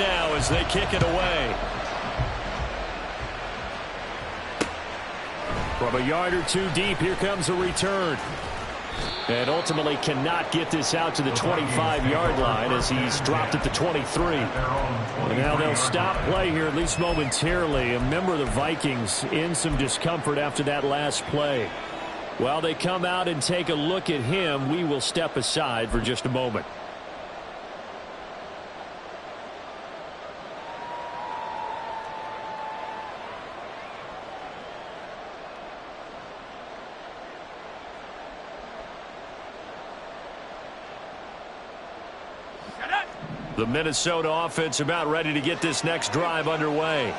now as they kick it away. From a yard or two deep, here comes a return. And ultimately cannot get this out to the 25-yard line as he's dropped at the 23. And now they'll stop play here, at least momentarily. A member of the Vikings in some discomfort after that last play. While they come out and take a look at him, we will step aside for just a moment. The Minnesota offense about ready to get this next drive underway.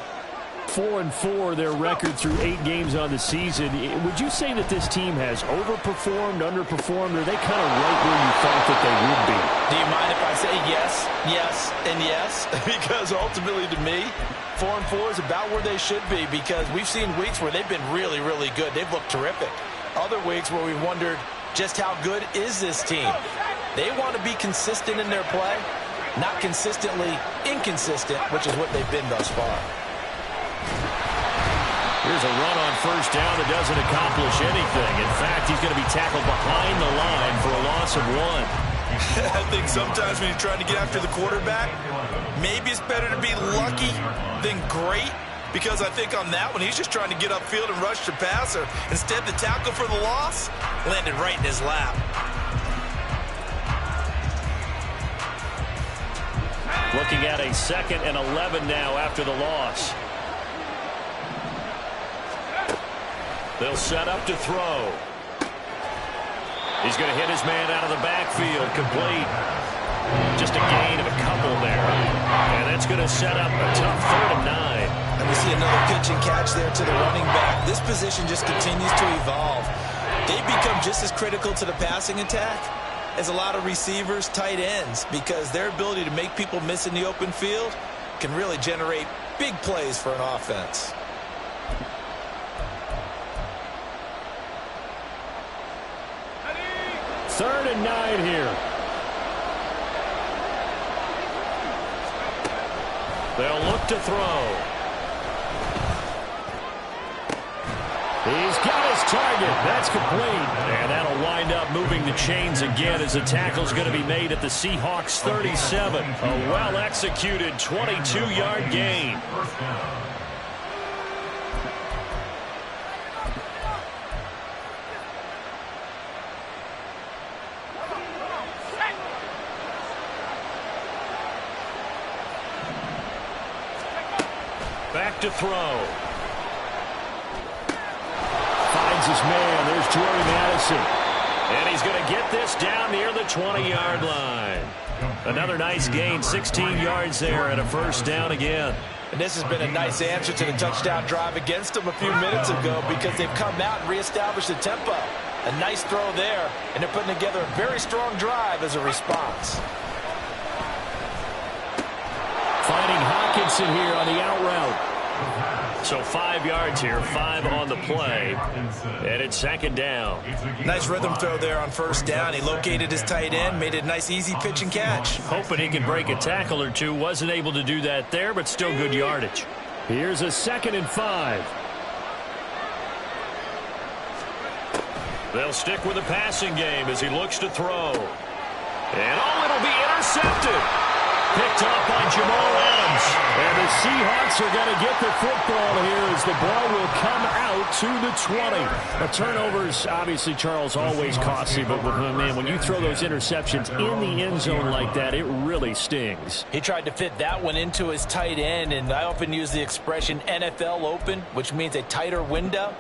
4-4 their record through 8 games on the season. Would you say that this team has overperformed, underperformed, or are they kind of right where you thought that they would be? Do you mind if I say yes, yes, and yes? Because ultimately to me, 4-4 is about where they should be, because we've seen weeks where they've been really, really good. They've looked terrific. Other weeks where we've wondered just how good is this team. They want to be consistent in their play. Not consistently inconsistent, which is what they've been thus far. Here's a run on first down that doesn't accomplish anything. In fact, he's going to be tackled behind the line for a loss of 1. I think sometimes when you're trying to get after the quarterback, maybe it's better to be lucky than great, because I think on that one, he's just trying to get upfield and rush the passer. Instead, the tackle for the loss landed right in his lap. Looking at a 2nd and 11 now after the loss. They'll set up to throw. He's going to hit his man out of the backfield. Complete. Just a gain of a couple there. And that's going to set up a tough 3rd and 9. And we see another pitch and catch there to the running back. This position just continues to evolve. They become just as critical to the passing attack as a lot of receivers, tight ends, because their ability to make people miss in the open field can really generate big plays for an offense. Third and 9 here. They'll look to throw. He's got his target. That's complete. And that'll wind up moving the chains again as the tackle's going to be made at the Seahawks 37. A well-executed 22-yard gain. Back to throw. His man. There's Jordy Madison. And he's going to get this down near the 20-yard line. Another nice gain, 16 yards there, and a first down again. And this has been a nice answer to the touchdown drive against them a few minutes ago, because they've come out and reestablished the tempo. A nice throw there, and they're putting together a very strong drive as a response. Finding Hockenson here on the out route. So 5 yards here, 5 on the play, and it's 2nd down. Nice rhythm throw there on first down. He located his tight end, made a nice easy pitch and catch. Hoping he can break a tackle or two. Wasn't able to do that there, but still good yardage. Here's a 2nd and 5. They'll stick with the passing game as he looks to throw. And it'll be intercepted. Picked up by Jamal Adams. And the Seahawks are going to get the football here as the ball will come out to the 20. The turnovers, obviously, Charles, always costly. But, man, when you throw those interceptions in the end zone like that, it really stings. He tried to fit that one into his tight end, and I often use the expression NFL open, which means a tighter window.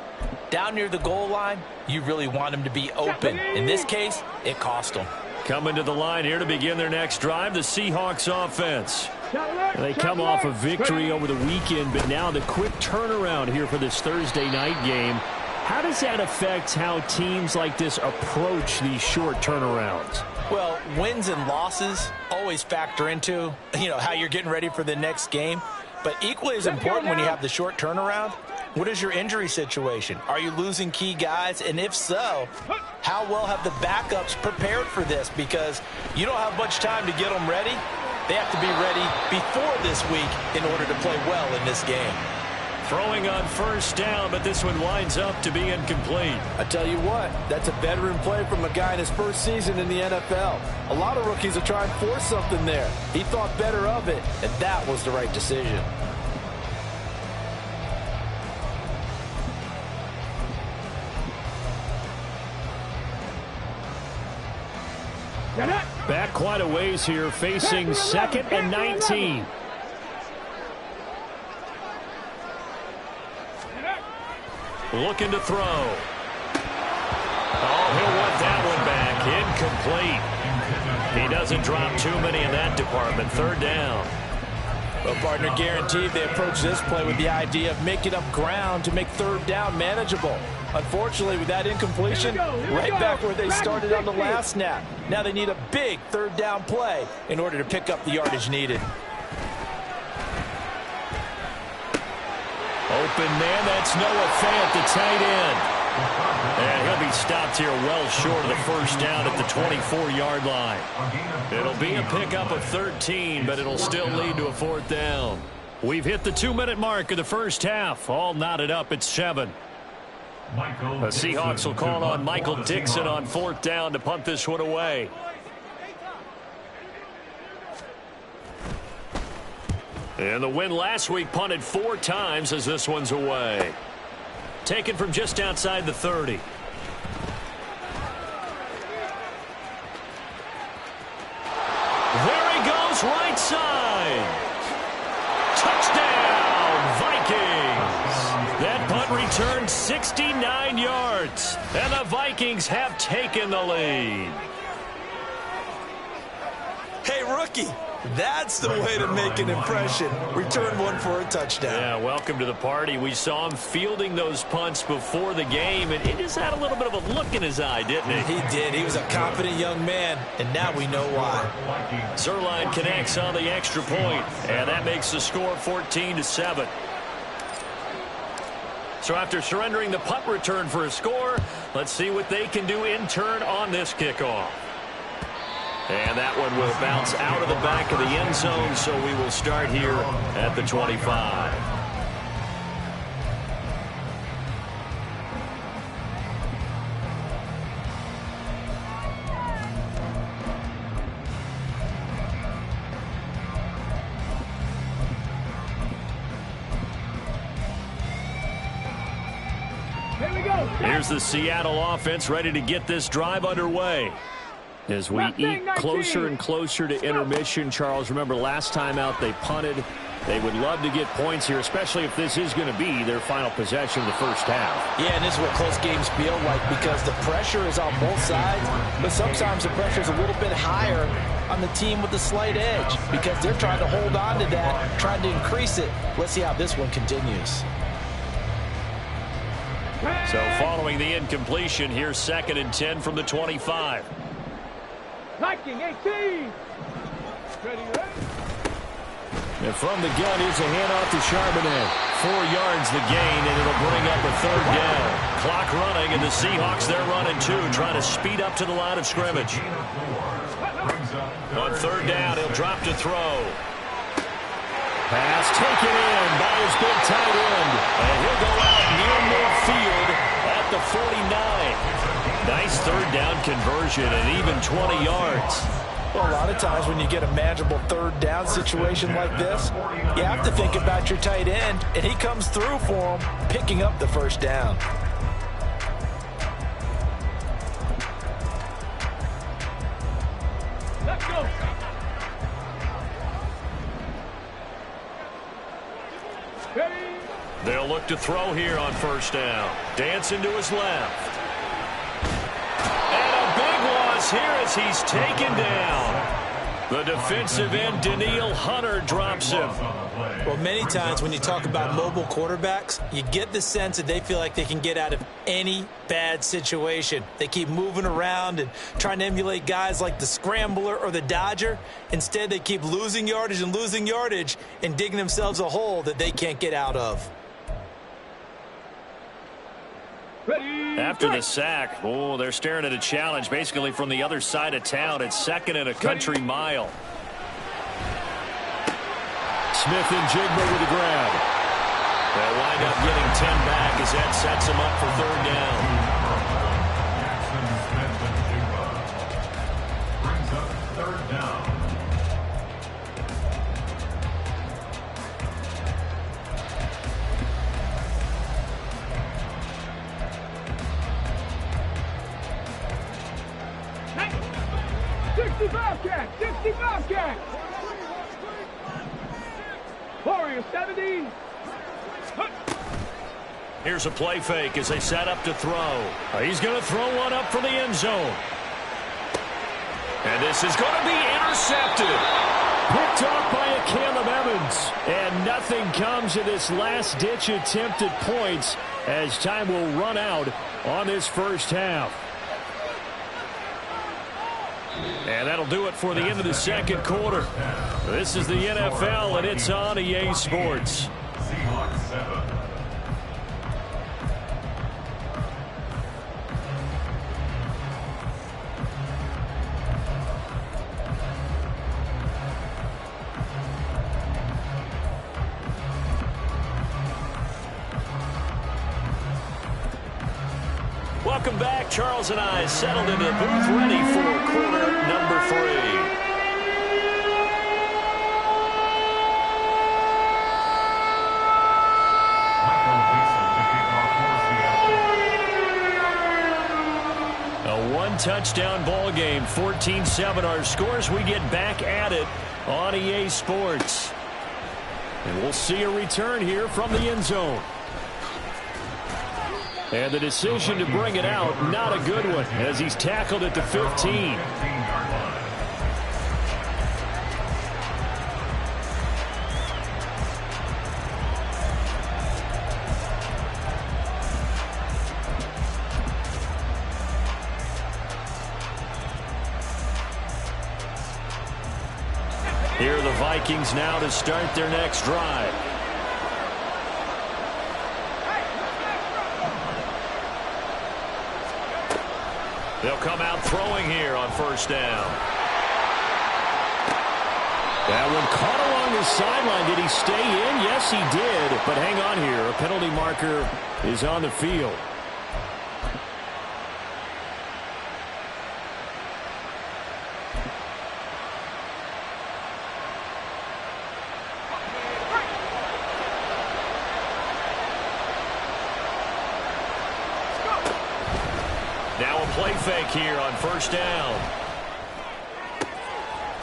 Down near the goal line, you really want him to be open. In this case, it cost him. Coming to the line here to begin their next drive, the Seahawks offense. They come off a victory over the weekend, but now the quick turnaround here for this Thursday night game. How does that affect how teams like this approach these short turnarounds? Well, wins and losses always factor into, how you're getting ready for the next game. But equally as important when you have the short turnaround, what is your injury situation? Are you losing key guys? And if so, how well have the backups prepared for this? Because you don't have much time to get them ready. They have to be ready before this week in order to play well in this game. Throwing on first down, but this one winds up to be incomplete. I tell you what, that's a veteran play from a guy in his first season in the NFL. A lot of rookies are trying to force something there. He thought better of it, and that was the right decision. Back quite a ways here, facing 2nd and 19. Looking to throw. Oh, he'll want that one back. Incomplete. He doesn't drop too many in that department. 3rd down. Well, partner, guaranteed they approach this play with the idea of making up ground to make 3rd down manageable. Unfortunately, with that incompletion, right back where they started on the last snap. Now they need a big 3rd down play in order to pick up the yardage needed. Open man, that's Noah Fant, the tight end. And he'll be stopped here well short of the first down at the 24-yard line. It'll be a pickup of 13, but it'll still lead to a 4th down. We've hit the 2-minute mark of the first half. All knotted up at 7. The Seahawks will call on Michael Dixon on 4th down to punt this one away. And the win last week punted 4 times as this one's away. Taken from just outside the 30. There he goes, right side. Touchdown, Vikings. That punt returned 69 yards. And the Vikings have taken the lead. Hey, rookie. That's the way to make an impression. Return one for a touchdown. Yeah, welcome to the party. We saw him fielding those punts before the game, and he just had a little bit of a look in his eye, didn't he? He did. He was a confident young man, and now we know why. Zuerlein connects on the extra point, and that makes the score 14-7. So after surrendering the punt return for a score, let's see what they can do in turn on this kickoff. And that one will bounce out of the back of the end zone, so we will start here at the 25. Here we go. Here's the Seattle offense ready to get this drive underway. As we eat closer and closer to intermission, Charles, remember last time out they punted. They would love to get points here, especially if this is going to be their final possession of the first half. Yeah, and this is what close games feel like because the pressure is on both sides, but sometimes the pressure is a little bit higher on the team with the slight edge because they're trying to hold on to that, trying to increase it. Let's see how this one continues. So following the incompletion, here's 2nd and 10 from the 25. Viking 18. Ready, ready. And from the gun, here's a handoff to Charbonnet. 4 yards the gain, and it'll bring up a 3rd down. Clock running, and the Seahawks, they're running too, trying to speed up to the line of scrimmage. On 3rd down, he'll drop to throw. Pass taken in by his big tight end. And he'll go out near midfield at the 49. Nice 3rd down conversion and even 20 yards. Well, a lot of times when you get a manageable 3rd down situation like this, you have to think about your tight end, and he comes through for him, picking up the 1st down. Let's go. Ready. They'll look to throw here on 1st down. Dancing to his left. Here as he's taken down. The defensive end, Danielle Hunter, drops him. Well, many times when you talk about mobile quarterbacks, you get the sense that they feel like they can get out of any bad situation. They keep moving around and trying to emulate guys like the Scrambler or the Dodger. Instead, they keep losing yardage and digging themselves a hole that they can't get out of. After the sack, they're staring at a challenge basically from the other side of town. It's 2nd and a country mile. Smith-Njigba with the grab. They'll wind up getting 10 back as that sets them up for third down. Brings up third down. Bobcat! 60 Bobcat! Warrior 70. Here's a play fake as they set up to throw. He's going to throw one up for the end zone. And this is going to be intercepted. Picked off by a Caleb Evans. And nothing comes of this last-ditch attempt at points as time will run out on this first half. And that'll do it for the end of the second quarter. This is the NFL, and it's on EA Sports. Seahawks 7. Welcome back. Charles and I settled into the booth ready for quarter number 3. A one-touchdown ball game, 14-7 our scores. We get back at it on EA Sports. And we'll see a return here from the end zone. And the decision to bring it out, not a good one, as he's tackled at the 15. Here are the Vikings now to start their next drive. They'll come out throwing here on first down. That one caught along the sideline. Did he stay in? Yes, he did. But hang on here. A penalty marker is on the field. Now a play fake here on first down.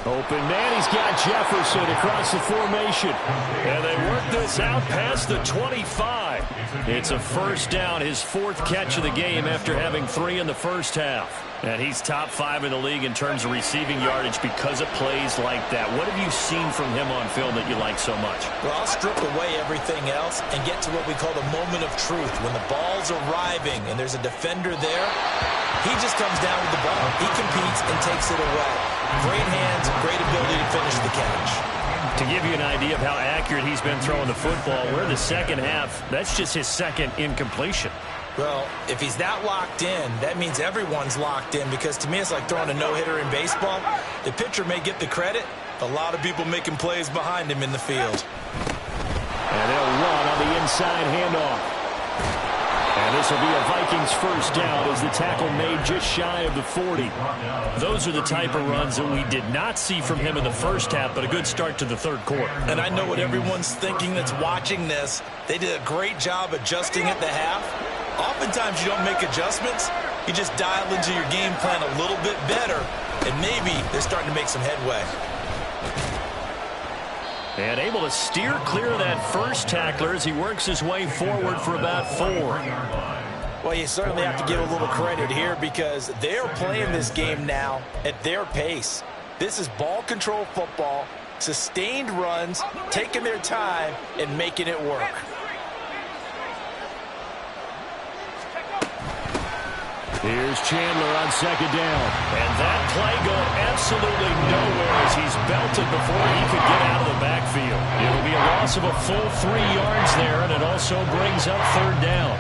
Open man, he's got Jefferson across the formation. And they work this out past the 25. It's a first down, his 4th catch of the game after having 3 in the first half. And he's top 5 in the league in terms of receiving yardage because of plays like that. What have you seen from him on film that you like so much? Well, I'll strip away everything else and get to what we call the moment of truth. When the ball's arriving and there's a defender there, he just comes down with the ball. He competes and takes it away. Great hands, great ability to finish the catch. To give you an idea of how accurate he's been throwing the football, we're in the second half. That's just his 2nd incompletion. Well, if he's that locked in, that means everyone's locked in, because to me it's like throwing a no-hitter in baseball. The pitcher may get the credit, a lot of people making plays behind him in the field. And they'll run on the inside handoff. And this will be a Vikings first down as the tackle made just shy of the 40. Those are the type of runs that we did not see from him in the first half, but a good start to the third quarter. And I know what everyone's thinking that's watching this. They did a great job adjusting at the half. Oftentimes you don't make adjustments. You just dial into your game plan a little bit better, and maybe they're starting to make some headway. And able to steer clear of that first tackler as he works his way forward for about 4. Well, you certainly have to give a little credit here, because they're playing this game now at their pace. This is ball control football, sustained runs, taking their time, and making it work. Here's Chandler on second down. And that play going absolutely nowhere as he's belted before he could get out of the backfield. It'll be a loss of a full 3 yards there, and it also brings up third down.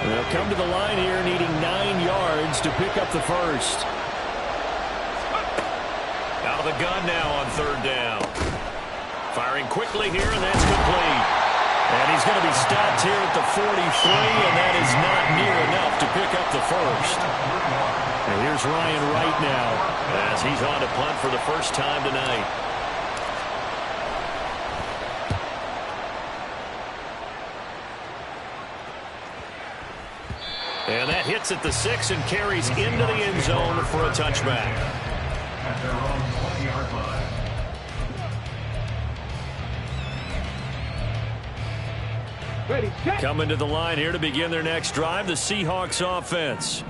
They'll come to the line here needing 9 yards to pick up the first. Now Out of the gun now on third down. Firing quickly here, and that's complete. And he's going to be stopped here at the 43, and that is not near enough to pick up the first. And here's Ryan Wright now as he's on to punt for the first time tonight. And that hits at the 6 and carries into the end zone for a touchback. At their own 20-yard line. Ready, set. coming to the line here to begin their next drive, the Seahawks offense.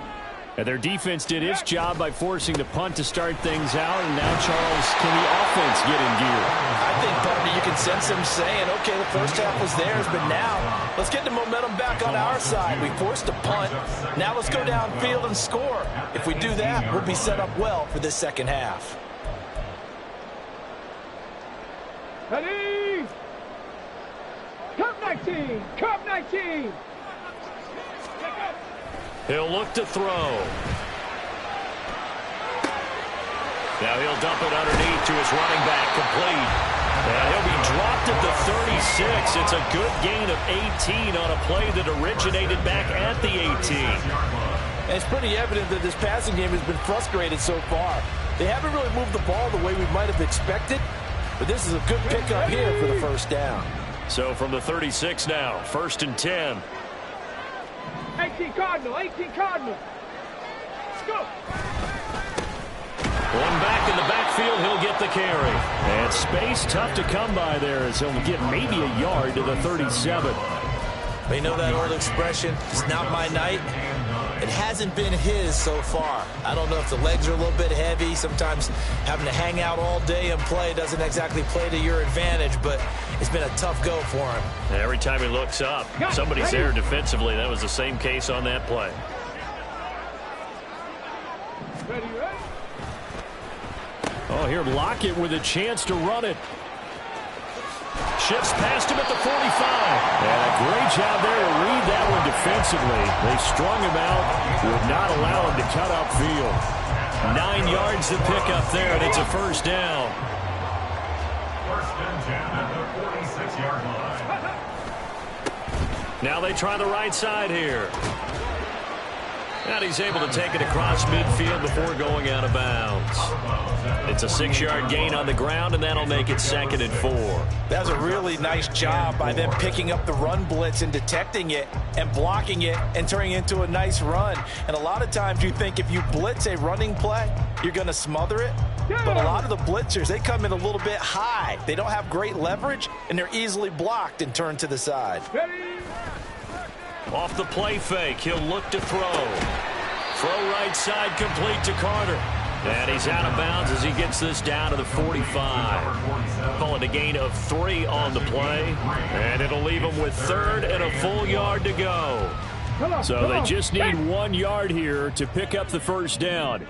And their defense did its job by forcing the punt to start things out. And now, Charles, can the offense get in gear? I think, partner, you can sense them saying, okay, the first half was theirs, but now let's get the momentum back on our side. We forced a punt. Now let's go downfield and score. If we do that, we'll be set up well for this second half. Ready. Cup 19. Cup 19. He'll look to throw. Now he'll dump it underneath to his running back, complete. And he'll be dropped at the 36. It's a good gain of 18 on a play that originated back at the 18. And it's pretty evident that this passing game has been frustrated so far. They haven't really moved the ball the way we might have expected, but this is a good pickup here for the first down. So from the 36 now, 1st and 10. 18 Cardinal. 18 Cardinal. Let's go. One back in the backfield, he'll get the carry. And space tough to come by there as he'll get maybe a yard to the 37. They know that old expression, it's not my night. It hasn't been his so far. I don't know if the legs are a little bit heavy. Sometimes having to hang out all day and play doesn't exactly play to your advantage, but it's been a tough go for him. And every time he looks up, somebody's there defensively. That was the same case on that play. Ready, ready. Oh, here Lockett with a chance to run it. Shifts past him at the 45. And a great job there to read that one defensively. They strung him out, would not allow him to cut upfield. 9 yards to pick up there, and it's a first down. First and 10 at the 46-yard line. Now they try the right side here. And he's able to take it across midfield before going out of bounds. It's a 6-yard gain on the ground, and that'll make it 2nd and 4. That was a really nice job by them picking up the run blitz and detecting it and blocking it and turning it into a nice run. And a lot of times you think if you blitz a running play, you're going to smother it. But a lot of the blitzers, they come in a little bit high. They don't have great leverage, and they're easily blocked and turned to the side. Ready. Off the play fake, he'll look to throw. Throw right side complete to Carter. And he's out of bounds as he gets this down to the 45. Call it a gain of 3 on the play. And it'll leave him with 3rd and a full yard to go. So they just need 1 yard here to pick up the first down.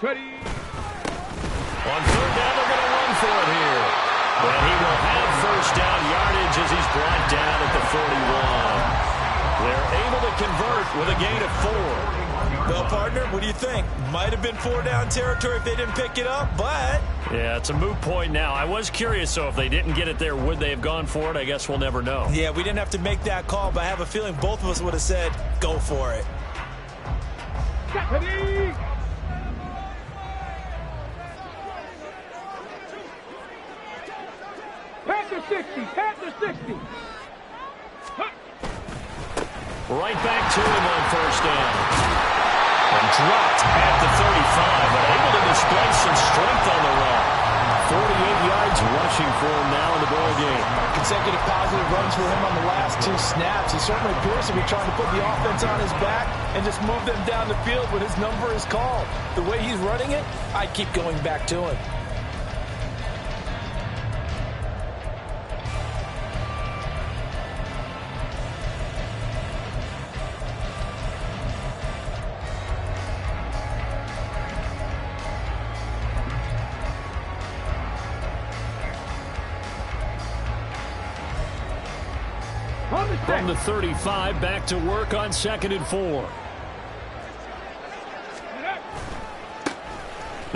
Ready. On 3rd down, they're going to run for it here. And he will have first down yardage as he's brought down at the 41. They're able to convert with a gain of 4. Well, partner, what do you think? Might have been 4-down territory if they didn't pick it up, but... Yeah, it's a moot point now. I was curious, so if they didn't get it there, would they have gone for it? I guess we'll never know. Yeah, we didn't have to make that call, but I have a feeling both of us would have said, go for it. Ready. Panther 60. Panther 60. Right back to him on first down. And dropped at the 35, but able to display some strength on the run. 48 yards rushing for him now in the ball game. Consecutive positive runs for him on the last 2 snaps. He certainly appears to be trying to put the offense on his back and just move them down the field when his number is called. The way he's running it, I keep going back to him. From the 35, back to work on 2nd and 4.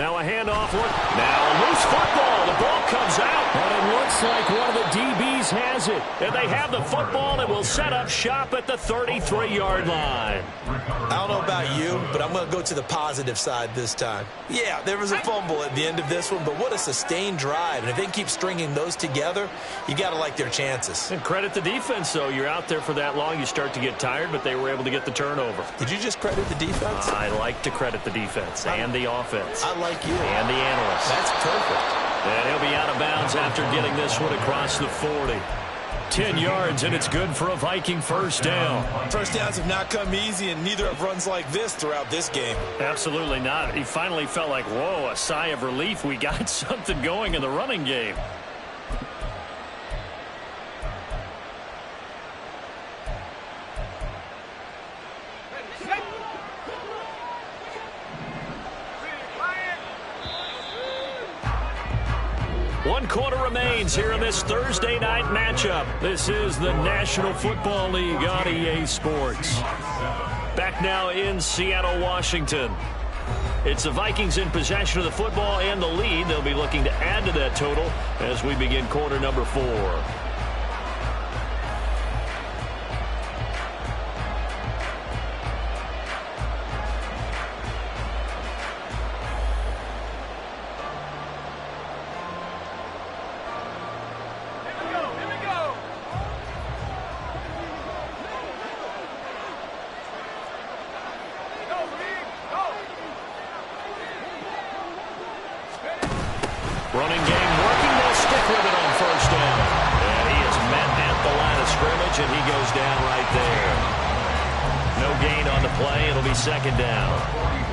Now a handoff. Now a loose football. The ball comes out. And it looks like one of the DBs has it. And they have the football and will set up shop at the 33-yard line. I don't know about you, but I'm going to go to the positive side this time. Yeah, there was a fumble at the end of this one, but what a sustained drive. And if they can keep stringing those together, you got to like their chances. And credit the defense, though. You're out there for that long, you start to get tired, but they were able to get the turnover. Did you just credit the defense? I like to credit the defense and the offense. I like you. And the analysts. That's perfect. And he'll be out of bounds after getting this one across the 40. 10 yards, and it's good for a Viking first down. First downs have not come easy, and neither have runs like this throughout this game. Absolutely not. He finally felt like, whoa, a sigh of relief. We got something going in the running game. One quarter remains here in this Thursday night matchup. This is the National Football League on EA Sports. Back now in Seattle, Washington. It's the Vikings in possession of the football and the lead. They'll be looking to add to that total as we begin quarter number 4. Running game working. They'll stick with it on first down. And he is met at the line of scrimmage, and he goes down right there. No gain on the play. It'll be second down.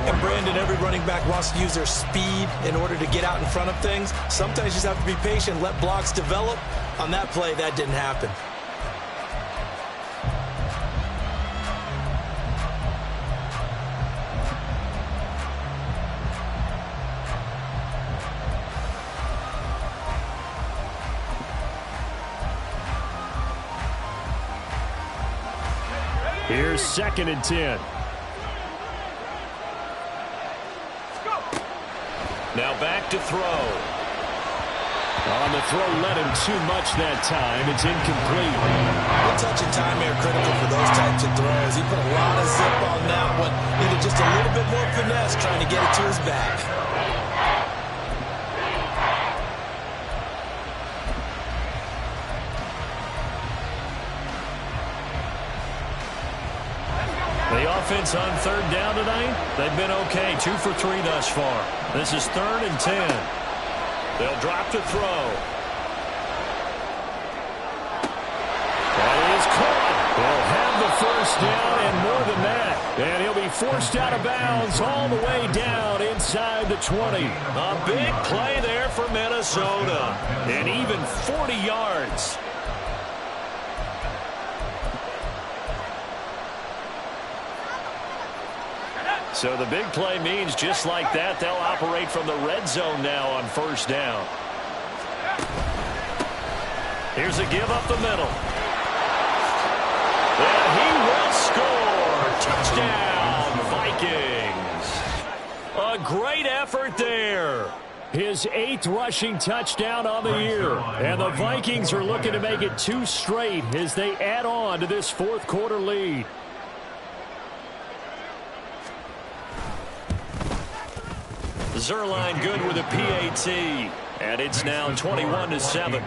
And Brandon, every running back wants to use their speed in order to get out in front of things. Sometimes you just have to be patient, let blocks develop. On that play, that didn't happen. Here's 2nd and 10. Now back to throw. On the throw, led him too much that time. It's incomplete. The touch and time are critical for those types of throws. He put a lot of zip on that one. Needed just a little bit more finesse trying to get it to his back. The offense on third down tonight, they've been okay. 2 for 3 thus far. This is 3rd and 10. They'll drop to throw. That is caught. They'll have the first down and more than that. And he'll be forced out of bounds all the way down inside the 20. A big play there for Minnesota. And even 40 yards. So the big play means just like that, they'll operate from the red zone now on first down. Here's a give up the middle. And he will score. Touchdown, Vikings. A great effort there. His 8th rushing touchdown on the year. And the Vikings are looking to make it 2 straight as they add on to this 4th quarter lead. Zuerlein good with a PAT. And it's now 21-7.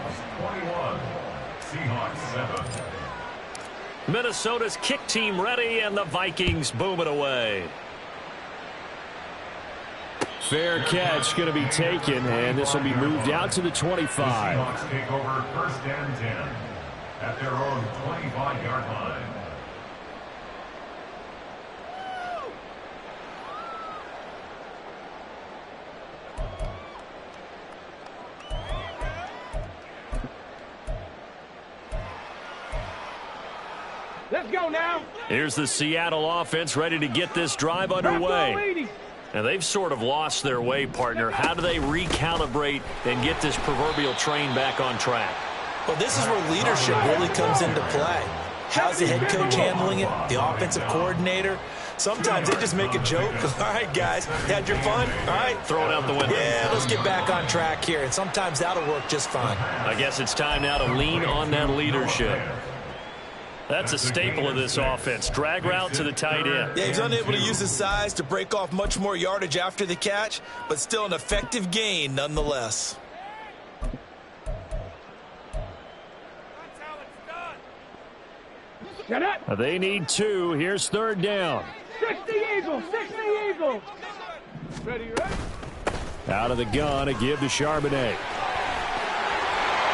Minnesota's kick team ready, and the Vikings boom it away. Fair catch going to be taken, and this will be moved out to the 25. The Seahawks take over 1st and 10 at their own 25-yard line. Let's go now. Here's the Seattle offense ready to get this drive underway. And they've sort of lost their way, partner. How do they recalibrate and get this proverbial train back on track? Well, this is where leadership really comes into play. How's the head coach handling it? The offensive coordinator? Sometimes they just make a joke. All right, guys, had your fun? All right. Throw it out the window. Yeah, let's get back on track here. And sometimes that'll work just fine. I guess it's time now to lean on that leadership. That's a staple of this offense. Drag route to the tight end. Yeah, he's unable to use his size to break off much more yardage after the catch, but still an effective gain nonetheless. They need 2. Here's 3rd down. 60 Eagles, 60 Eagles. Ready, ready? Out of the gun, a give to Charbonnet.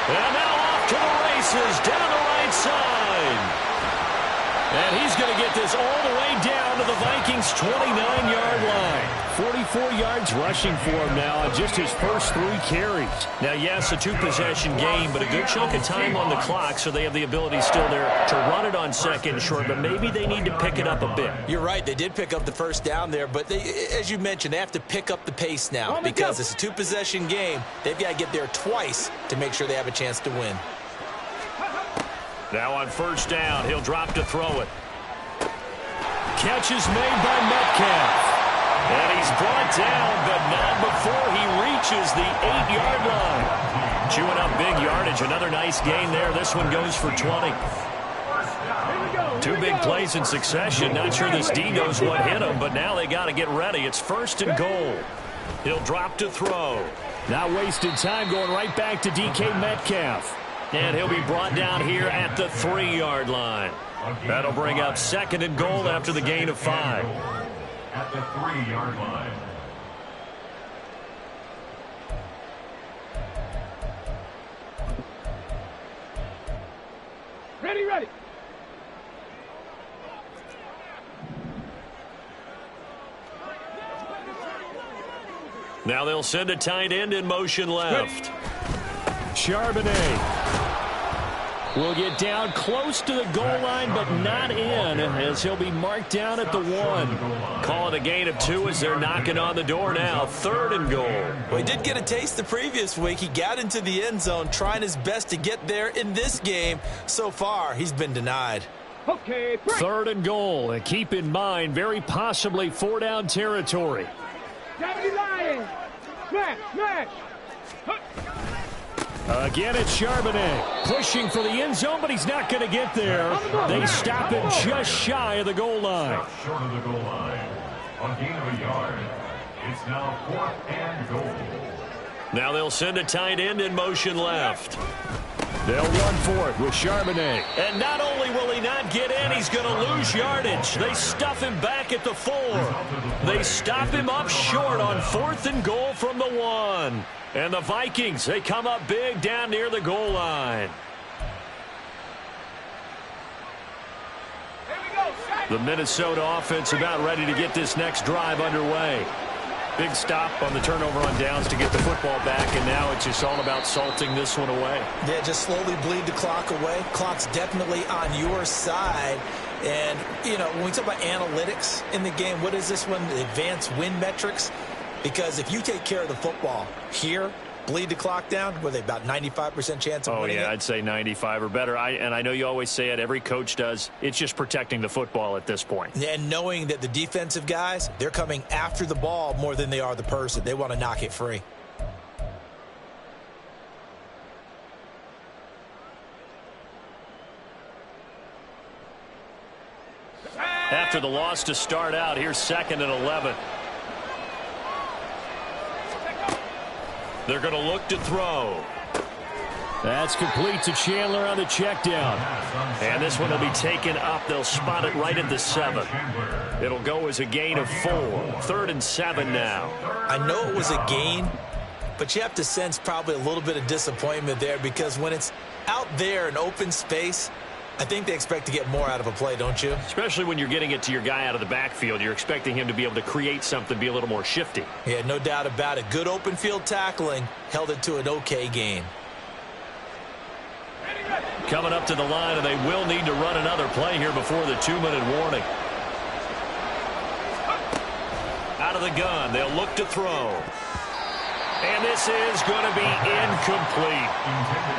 And now off to the races, down the right side. And he's going to get this all the way down to the Vikings' 29-yard line. 44 yards rushing for him now on just his first 3 carries. Now, yes, a 2-possession game, but a good chunk of time on the clock, so they have the ability still there to run it on 2nd and short, but maybe they need to pick it up a bit. You're right. They did pick up the first down there, but they, as you mentioned, they have to pick up the pace now because it's a 2-possession game. They've got to get there twice to make sure they have a chance to win. Now on 1st down, he'll drop to throw it. Catch is made by Metcalf. And he's brought down, but not before he reaches the 8-yard line. Chewing up big yardage. Another nice gain there. This one goes for 20. 2 big plays in succession. Not sure this D knows what hit him, but now they got to get ready. It's 1st and goal. He'll drop to throw. Not wasting time, going right back to DK Metcalf. And he'll be brought down here at the 3-yard line. That'll bring up 2nd and goal after the gain of 5. At the 3-yard line. Ready, ready. Now they'll send a tight end in motion left. Charbonnet will get down close to the goal line, but not in, as he'll be marked down at the 1. Call it a gain of 2 as they're knocking on the door now. 3rd and goal. Well, he did get a taste the previous week. He got into the end zone, trying his best to get there in this game. So far, he's been denied. Okay, break. 3rd and goal. And keep in mind, very possibly 4-down territory. Deputy Lion. Smash, smash. Again, it's Charbonnet pushing for the end zone, but he's not going to get there. They stop him just shy of the goal line. Short of the goal line. On gain of a yard. It's now 4th and goal. Now they'll send a tight end in motion left. They'll run for it with Charbonnet. And not only will he not get in, he's going to lose yardage. They stuff him back at the 4. They stop him up short on 4th and goal from the 1. And the Vikings, they come up big down near the goal line. The Minnesota offense about ready to get this next drive underway. Big stop on the turnover on downs to get the football back, and now it's just all about salting this one away. Yeah, just slowly bleed the clock away. Clock's definitely on your side. And, you know, when we talk about analytics in the game, what is this one? The advanced win metrics? Because if you take care of the football here, bleed the clock down, were they about 95% chance of winning it? I'd say 95 or better. And I know you always say it, every coach does. It's just protecting the football at this point. And knowing that the defensive guys, they're coming after the ball more than they are the person. They want to knock it free. After the loss to start out, here's 2nd and 11. They're going to look to throw. That's complete to Chandler on the check down. And this one will be taken up. They'll spot it right at the 7. It'll go as a gain of 4. 3rd and 7 now. I know it was a gain, but you have to sense probably a little bit of disappointment there because when it's out there in open space, I think they expect to get more out of a play, don't you? Especially when you're getting it to your guy out of the backfield. You're expecting him to be able to create something, be a little more shifty. Yeah, no doubt about it. Good open field tackling held it to an okay gain. Coming up to the line, and they will need to run another play here before the 2-minute warning. Out of the gun, they'll look to throw. And this is going to be incomplete.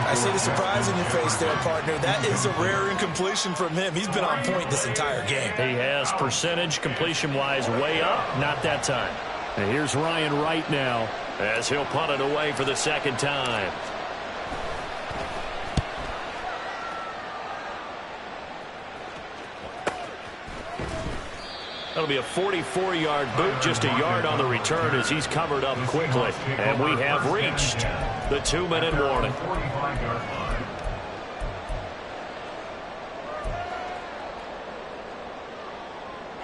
I see the surprise in your face there, partner. That is a rare incompletion from him. He's been on point this entire game. He has percentage completion-wise way up, not that time. And here's Ryan Wright now as he'll punt it away for the second time. That'll be a 44-yard boot, just a yard on the return as he's covered up quickly. And we have reached the 2-minute warning.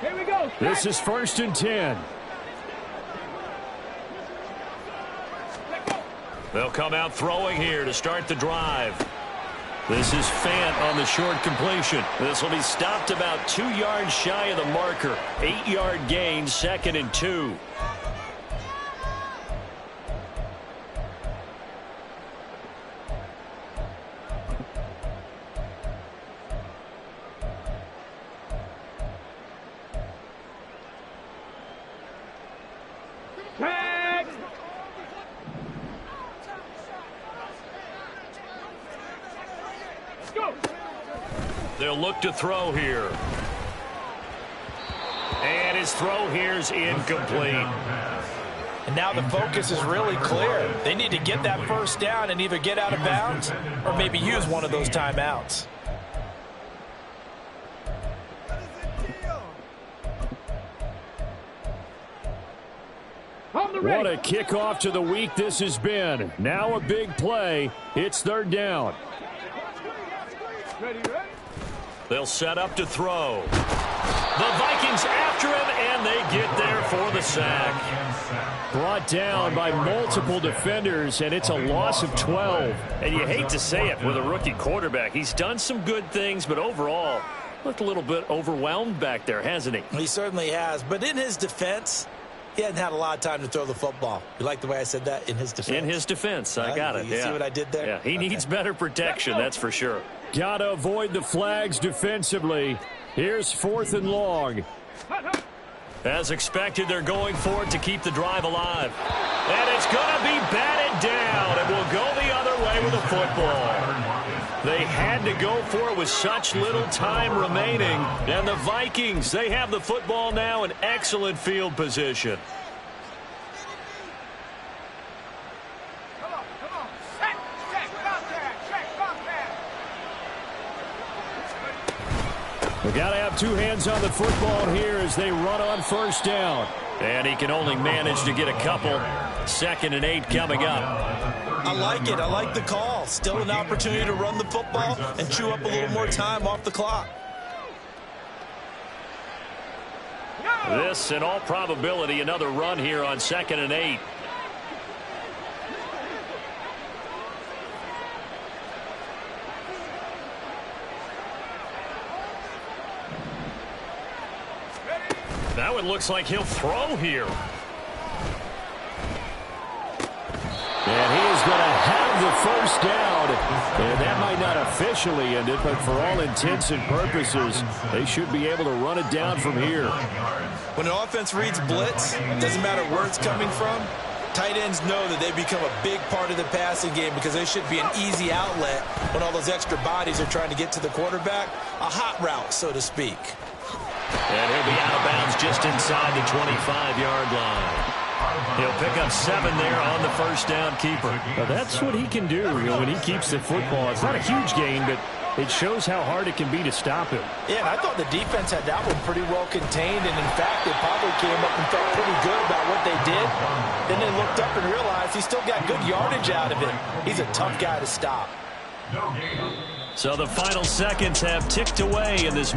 Here we go. This is 1st and 10. They'll come out throwing here to start the drive. This is Fant on the short completion. This will be stopped about 2 yards shy of the marker. 8-yard gain, 2nd and 2. Tag. Let's go. They'll look to throw here. And his throw here's incomplete. And now the focus is really clear. They need to get that first down and either get out of bounds or maybe use one of those timeouts. What a kickoff to the week this has been. Now a big play. It's 3rd down. Ready. They'll set up to throw. The Vikings after him, and they get there for the sack. Brought down by multiple defenders, and it's a loss of 12. And you hate to say it with a rookie quarterback. He's done some good things, but overall, looked a little bit overwhelmed back there, hasn't he? He certainly has. But in his defense, he hadn't had a lot of time to throw the football. You like the way I said that? In his defense. In his defense. I got it. You see what I did there? Yeah, he needs better protection, that's for sure. Got to avoid the flags defensively. Here's 4th and long. As expected, they're going for it to keep the drive alive. And it's going to be batted down, and we'll go the other way with the football. They had to go for it with such little time remaining. And the Vikings, they have the football now in excellent field position. Come on. Check. We got to have 2 hands on the football here as they run on 1st down. And he can only manage to get a couple. 2nd and 8 coming up. I like it. I like the call. Still an opportunity to run the football and chew up a little more time off the clock. This, in all probability, another run here on 2nd and 8. Now it looks like he'll throw here. And he is going to have the 1st down. And that might not officially end it, but for all intents and purposes, they should be able to run it down from here. When an offense reads blitz, it doesn't matter where it's coming from, tight ends know that they become a big part of the passing game because they should be an easy outlet when all those extra bodies are trying to get to the quarterback. A hot route, so to speak. And he'll be out of bounds just inside the 25-yard line. He'll pick up 7 there on the 1st down keeper. Well, that's what he can do, when he keeps the football. It's not a huge gain, but it shows how hard it can be to stop him. Yeah, and I thought the defense had that one pretty well contained, and in fact, they probably came up and felt pretty good about what they did. Then they looked up and realized he still got good yardage out of it. He's a tough guy to stop. So the final seconds have ticked away in this